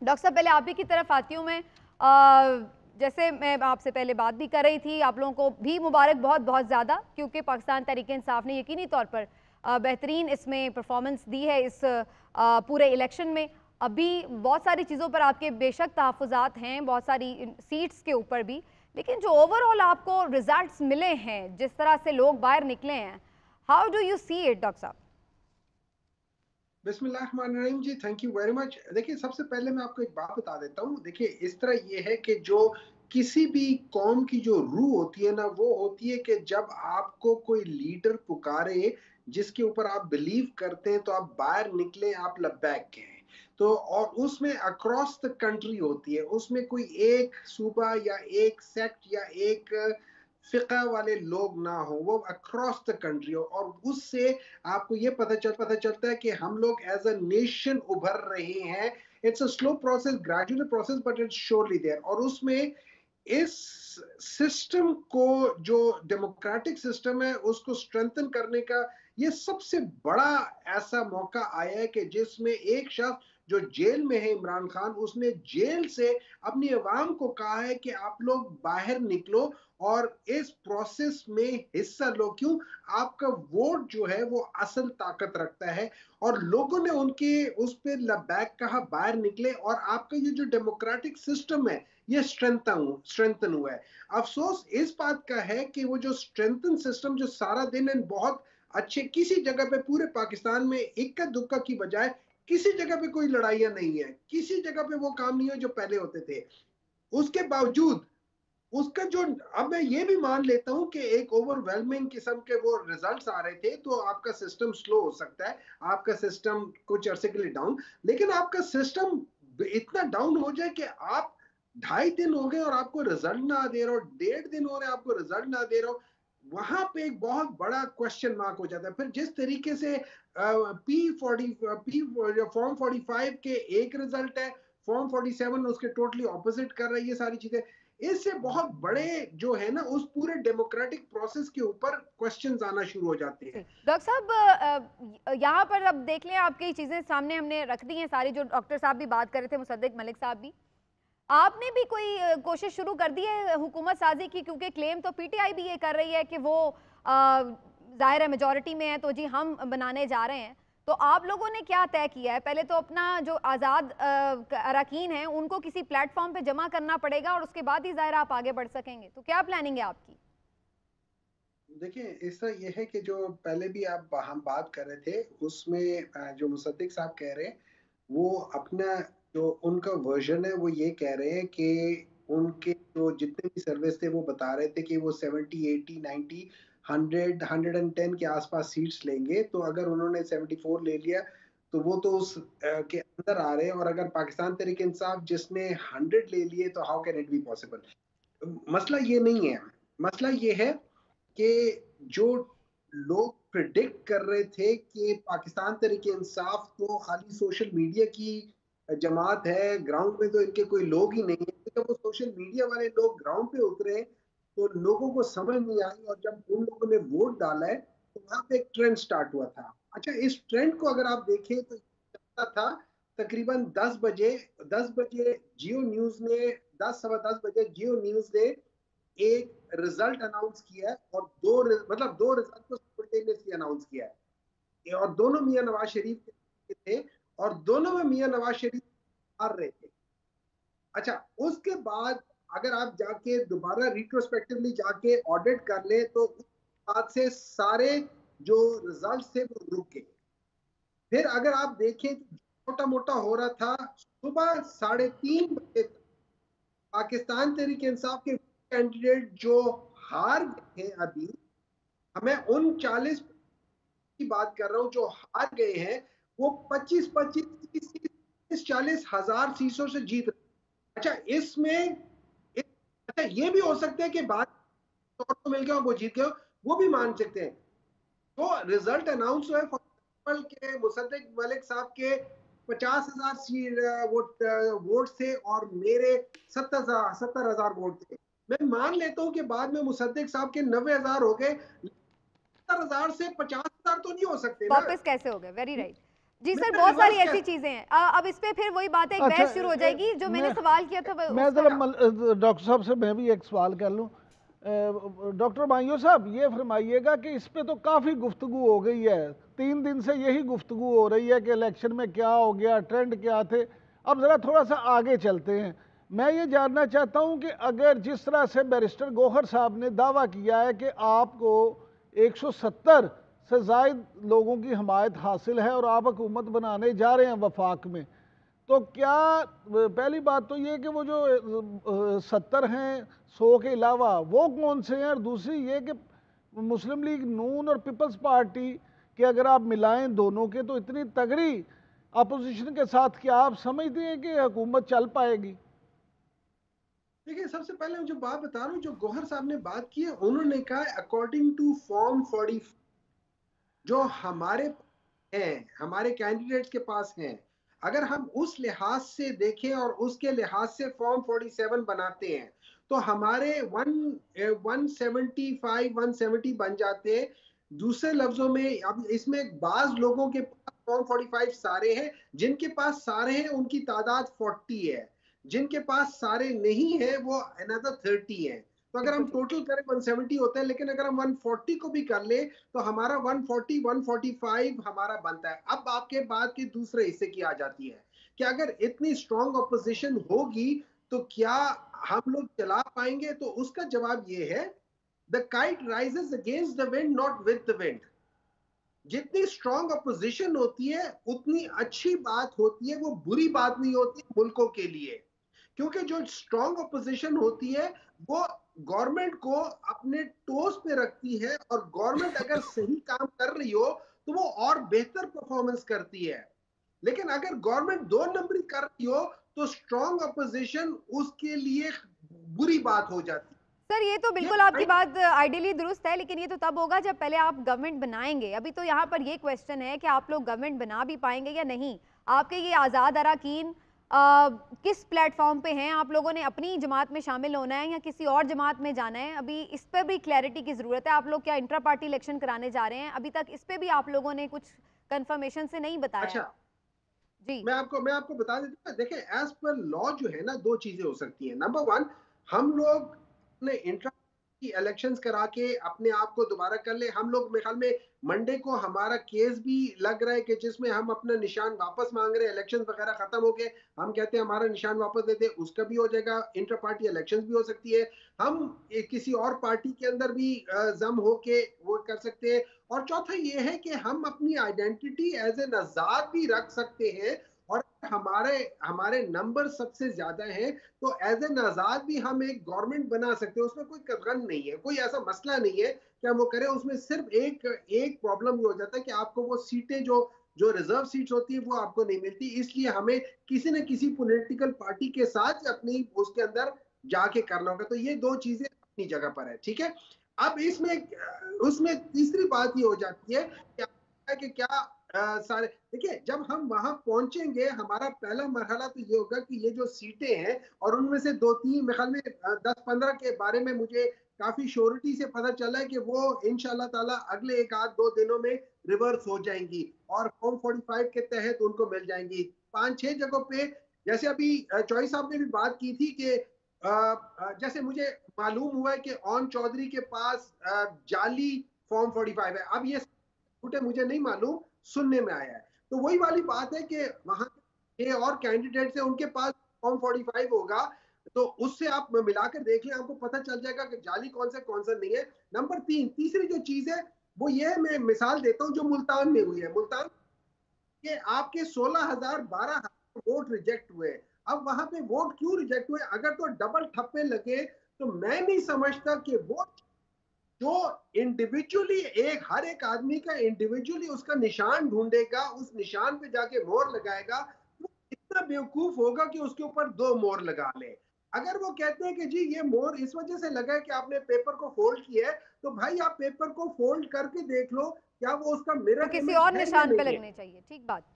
Doctor साहब, पहले आप ही की तरफ आती हूँ मैं। जैसे मैं आपसे पहले बात भी कर रही थी, आप लोगों को भी मुबारक बहुत बहुत ज़्यादा, क्योंकि पाकिस्तान तहरीक इंसाफ ने यकीनी तौर पर बेहतरीन इसमें परफॉर्मेंस दी है इस पूरे इलेक्शन में। अभी बहुत सारी चीज़ों पर आपके बेशक तहफ़्फ़ुज़ात हैं, बहुत सारी सीट्स के ऊपर भी, लेकिन जो ओवरऑल आपको रिजल्ट्स मिले हैं, जिस तरह से लोग बाहर निकले हैं, how do you see it doctor साहब? बिस्मिल्लाहिर्रहमानिर्रहीम जी, थैंक यू वेरी मच। देखिए, सबसे पहले मैं आपको एक बात बता देता हूँ। देखिए, इस तरह ये है कि जो किसी भी कौम की जो रूह होती है ना, वो होती है कि जब आपको कोई लीडर पुकारे, जिसके ऊपर आप बिलीव करते हैं, तो आप बाहर निकले, आप लब्बैक कहें। तो और उसमें अक्रॉस द कंट्री होती है, उसमें कोई एक सूबा या एक सेक्ट या एक फ़िक़्ह वाले लोग ना हो, वो अक्रॉस द कंट्री हो, और उससे आपको ये पता चलता है कि हम लोग एज अ नेशन उभर रहे हैं। It's a slow process, gradual process, but it's surely there. और उसमें इस सिस्टम को, जो डेमोक्रेटिक सिस्टम है, उसको स्ट्रेंथन करने का ये सबसे बड़ा ऐसा मौका आया है कि जिसमें एक शख्स जो जेल में है, इमरान खान, उसने जेल से अपनी अवाम को कहा है कि आप लोग बाहर निकलो और इस प्रोसेस में हिस्सा लो। क्यों? आपका वोट जो है वो असल ताकत रखता है, और लोगों ने उनके उस पर लबैक कहा, बाहर निकले, और आपका ये जो डेमोक्रेटिक सिस्टम है ये स्ट्रेंथन हुआ है। अफसोस इस बात का है कि वो जो स्ट्रेंथन सिस्टम जो सारा दिन इन बहुत अच्छे किसी जगह पे पूरे पाकिस्तान में इक्का दुक्का की बजाय किसी जगह पे कोई लड़ाइयां नहीं है, किसी जगह पे वो काम नहीं है जो पहले होते थे। उसके बावजूद उसका जो, अब मैं ये भी मान लेता हूं कि एक ओवरवेलमिंग किस्म के वो रिजल्ट्स आ रहे थे, तो आपका सिस्टम स्लो हो सकता है, आपका सिस्टम कुछ अरसे के लिए डाउन। लेकिन आपका सिस्टम इतना डाउन हो जाए कि आप 2.5 दिन हो गए और आपको रिजल्ट ना दे रहे हो, 1.5 दिन हो रहे आपको रिजल्ट ना दे रहे हो, वहां पे एक बहुत बड़ा क्वेश्चन मार्क हो जाता है। फिर जिस तरीके से फॉर्म 45 के एक रिजल्ट है, फॉर्म 47 उसके टोटली ऑपोजिट कर रही है सारी चीजें, इससे बहुत बड़े जो है ना उस पूरे डेमोक्रेटिक प्रोसेस के ऊपर क्वेश्चंस आना शुरू हो जाते हैं। डॉक्टर साहब, यहाँ पर अब देख लें, आपकी चीज़ें सामने हमने रख दी हैं सारी, जो डॉक्टर साहब भी बात कर रहे थे, मुसद्दिक मलिक साहब भी। आपने भी कोई कोशिश शुरू कर दी है हुकूमत साजी की? क्योंकि क्लेम तो पीटीआई भी ये कर रही है कि वो जाहिर है मेजॉरिटी में है, तो जी हम बनाने जा रहे हैं। तो आप लोगों ने क्या तय किया है? पहले तो अपना जो आज़ाद अरकान हैं उनको किसी प्लेटफॉर्म पे जमा करना पड़ेगा, और उसके बाद ही जाहिर आप आगे बढ़ सकेंगे। तो क्या प्लानिंग है आपकी? देखिए, ऐसा ये है कि जो पहले भी आप हम बात कर रहे थे, उसमें जो मुसद्दिक साहब कह रहे हैं, वो अपना जो उनका वर्जन है वो ये कह रहे हैं कि उनके जो जितने भी सर्विस थे वो बता रहे थे कि वो 70, 80, 90, 100, 110 के आसपास सीट्स लेंगे। तो अगर उन्होंने 74 ले लिया तो वो तो उस के अंदर आ रहे हैं, और अगर पाकिस्तान तहरीक इंसाफ जिसने 100 ले लिए, तो how can it be possible? मसला ये नहीं है। मसला ये है कि जो लोग प्रिडिक्ट कर रहे थे कि पाकिस्तान तहरीक इंसाफ तो खाली सोशल मीडिया की जमात है, ग्राउंड में तो इनके कोई लोग ही नहीं है, तो जब वो सोशल मीडिया वाले लोग ग्राउंड पे उतरे तो लोगों को समझ नहीं आई, और जब उन लोगों ने वोट डाला है तो वहां पे एक ट्रेंड स्टार्ट हुआ था। अच्छा, इस ट्रेंड को अगर आप देखें तो चलता था तकरीबन 10 बजे। 10 बजे जियो न्यूज ने 10 सवा 10 बजे जियो न्यूज ने एक रिजल्ट अनाउंस किया है, और मतलब दो रिजल्ट को सिमुलटेनियसली अनाउंस किया है, और दोनों मियां नवाज शरीफ के थे, और दोनों में मियां नवाज शरीफ हार रहे थे। अच्छा, उसके बाद अगर आप जाके दोबारा रिट्रोस्पेक्टिवली जाके ऑडिट कर ले तो उस बाद से सारे जो रिजल्ट थे वो रुक गए। फिर अगर आप देखें तो मोटा मोटा हो रहा था, सुबह 3:30 बजे तक पाकिस्तान तहरीक इंसाफ के कैंडिडेट जो हार गए हैं अभी, मैं उन 40 की बात कर रहा हूं जो हार गए हैं, वो 25-25, 30-40 हजार सीटों से जीत रहे। अच्छा, अच्छा ये भी हो सकता है कि बाद तौर पर मिल गया वो जीत गए, वो भी मान सकते हैं। तो रिजल्ट अनाउंस हुआ है फॉर एग्जाम्पल के मुसद्दिक मलिक साहब के 50,000 वोट थे, और मेरे 70,000 वोट थे। मैं मान लेता हूं कि बाद में मुसद्दिक साहब के 90,000 हो गए, 70,000 से 50,000 तो नहीं हो सकते ना। वापस कैसे हो गए? Very right. जी मैं सर, बहुत सारी रिवर्स ऐसी कैसे? चीजें हैं। अब इस पे फिर वही बात है, एक अच्छा बहस शुरू हो जाएगी। जो मैंने सवाल किया था मैं उसका ज़रा डॉक्टर साहब से मैं भी एक सवाल कर लूँ। डॉक्टर मांगो साहब, ये फरमाइएगा कि इस पे तो काफ़ी गुफ्तगू हो गई है, 3 दिन से यही गुफ्तगू हो रही है कि इलेक्शन में क्या हो गया, ट्रेंड क्या थे। अब ज़रा थोड़ा सा आगे चलते हैं। मैं ये जानना चाहता हूँ कि अगर जिस तरह से बैरिस्टर गौहर साहब ने दावा किया है कि आपको 170 से ज़ायद लोगों की हमायत हासिल है और आप हुकूमत बनाने जा रहे हैं वफाक में, तो क्या पहली बात तो ये कि वो जो 70 हैं, 100 के अलावा वो कौन से हैं, और दूसरी ये कि मुस्लिम लीग नून और पीपल्स पार्टी के अगर आप मिलाएं दोनों के तो इतनी तगड़ी अपोजिशन के साथ क्या आप समझते हैं कि हुकूमत चल पाएगी? देखिए, सबसे पहले मैं जो बात बता रहा हूँ, जो गौहर साहब ने बात की है, उन्होंने कहा अकॉर्डिंग टू फॉर्म 40 जो हमारे हैं, हमारे कैंडिडेट्स के पास हैं, अगर हम उस लिहाज से देखें और उसके लिहाज से फॉर्म 47 बनाते हैं, तो हमारे 175 170 बन जाते हैं। दूसरे लफ्जों में, अब इसमें बाज लोगों के पास फॉर्म 45 सारे हैं, जिनके पास सारे हैं उनकी तादाद 40 है, जिनके पास सारे नहीं है वो अनदर 30 है। तो अगर हम बिल्कुल ठीक। टोटल करें 170 होते हैं, लेकिन अगर हम 140 को भी कर ले तो हमारा 140 145 हमारा बनता है। अब आपके बात के दूसरे हिस्से की आ जाती है कि अगर इतनी स्ट्रॉन्ग ऑपोजिशन होगी तो क्या हम लोग चला पाएंगे, तो उसका जवाब ये है, the kite rises against the wind not with the wind. जितनी स्ट्रॉन्ग अपोजिशन होती है उतनी अच्छी बात होती है, वो बुरी बात नहीं होती मुल्कों के लिए। क्योंकि जो स्ट्रॉन्ग अपोजिशन होती है वो गवर्नमेंट को अपने टोस पे रखती है, और गवर्नमेंट अगर सही काम कर रही हो तो वो और बेहतर परफॉर्मेंस करती है। लेकिन अगर गवर्नमेंट दो नंबरी कर रही हो तो स्ट्रॉन्ग अपोजिशन उसके लिए बुरी बात हो जाती सर ये तो है। ये बिल्कुल आपकी पॉइंट बात आइडियली दुरुस्त है, लेकिन ये तो तब होगा जब पहले आप गवर्नमेंट बनाएंगे। अभी तो यहाँ पर ये क्वेश्चन है कि आप लोग गवर्नमेंट बना भी पाएंगे या नहीं। आपके ये आज़ाद अराकीन किस प्लेटफॉर्म पे हैं? आप लोगों ने अपनी जमात में शामिल होना है या किसी और जमात में जाना है? अभी इस पर भी क्लैरिटी की ज़रूरत है। आप लोग क्या इंट्रा पार्टी इलेक्शन कराने जा रहे हैं? अभी तक इस पर भी आप लोगों ने कुछ कंफर्मेशन से नहीं बताया है। अच्छा, जी मैं आपको बता देता हूँ। देखिए, एज पर लॉ जो है ना, दो चीजें हो सकती हैं। नंबर वन, हम लोग अपने इंट्रा की इलेक्शंस करा के अपने आप को दोबारा कर ले। हम लोग मेरे ख्याल में मंडे को हमारा केस भी लग रहा है कि जिसमें हम अपना निशान वापस मांग रहे हैं। इलेक्शन वगैरह खत्म हो गए, हम कहते हैं हमारा निशान वापस देते हैं, उसका भी हो जाएगा। इंटर पार्टी इलेक्शंस भी हो सकती है। हम किसी और पार्टी के अंदर भी जम होके वोट कर सकते हैं। और चौथा ये है कि हम अपनी आइडेंटिटी एज एन आजाद भी रख सकते हैं, और हमारे हमारे नंबर सबसे ज्यादा हैं तो एज एन आजाद भी हम एक गवर्नमेंट बना सकते हैं। उसमें कोई कतरन नहीं है, कोई ऐसा मसला नहीं है कि हम वो करें। उसमें सिर्फ एक एक प्रॉब्लम ये हो जाता है कि आपको वो सीटें जो जो रिजर्व सीट्स होती है वो आपको नहीं मिलती, इसलिए हमें किसी न किसी पॉलिटिकल पार्टी के साथ अपनी उसके अंदर जाके करना होगा। तो ये दो चीजें अपनी जगह पर है, ठीक है। अब इसमें उसमें तीसरी बात ये हो जाती है कि क्या सारे, देखिए, जब हम वहां पहुंचेंगे हमारा पहला मरहला तो ये होगा कि ये जो सीटें हैं, और उनमें से दो तीन मेरे ख्याल में 10-15 के बारे में मुझे काफी श्योरिटी से पता चला है कि वो इंशाल्लाह ताला अगले एक आध दो दिनों में रिवर्स हो जाएंगी और फॉर्म 45 के तहत उनको मिल जाएंगी। 5-6 जगहों पे, जैसे अभी चौधरी साहब ने भी बात की थी कि जैसे मुझे मालूम हुआ है कि ऑन चौधरी के पास जाली फॉर्म 45 है। अब ये झूठे मुझे नहीं मालूम, सुनने में आया है। तो वही वाली बात है कि वहां के और कैंडिडेट्स है, उनके पास फॉर्म 45 होगा, तो उससे आप मिलाकर देख लें, आपको पता चल जाएगा कि जाली कौन सा नहीं है। नंबर तीन, तीसरी जो चीज है वो ये, मैं मिसाल देता हूँ जो मुल्तान में हुई है। मुल्तान के आपके 16,000 12,000 वोट रिजेक्ट हुए। अब वहां पे वोट क्यों रिजेक्ट हुए? अगर तो डबल ठप्पे लगे तो मैं नहीं समझता कि वो जो इंडिविजुअली एक हर एक आदमी का इंडिविजुअली उसका निशान ढूंढेगा, उस निशान पे जाके मोहर लगाएगा, वो इतना बेवकूफ होगा कि उसके ऊपर दो मोहर लगा ले। अगर वो कहते हैं कि जी ये मोहर इस वजह से लगा है कि आपने पेपर को फोल्ड किया है, तो भाई आप पेपर को फोल्ड करके देख लो क्या वो उसका वो मिरर किसी इमेज और है या निशान पे नहीं है। लगने चाहिए। ठीक बात।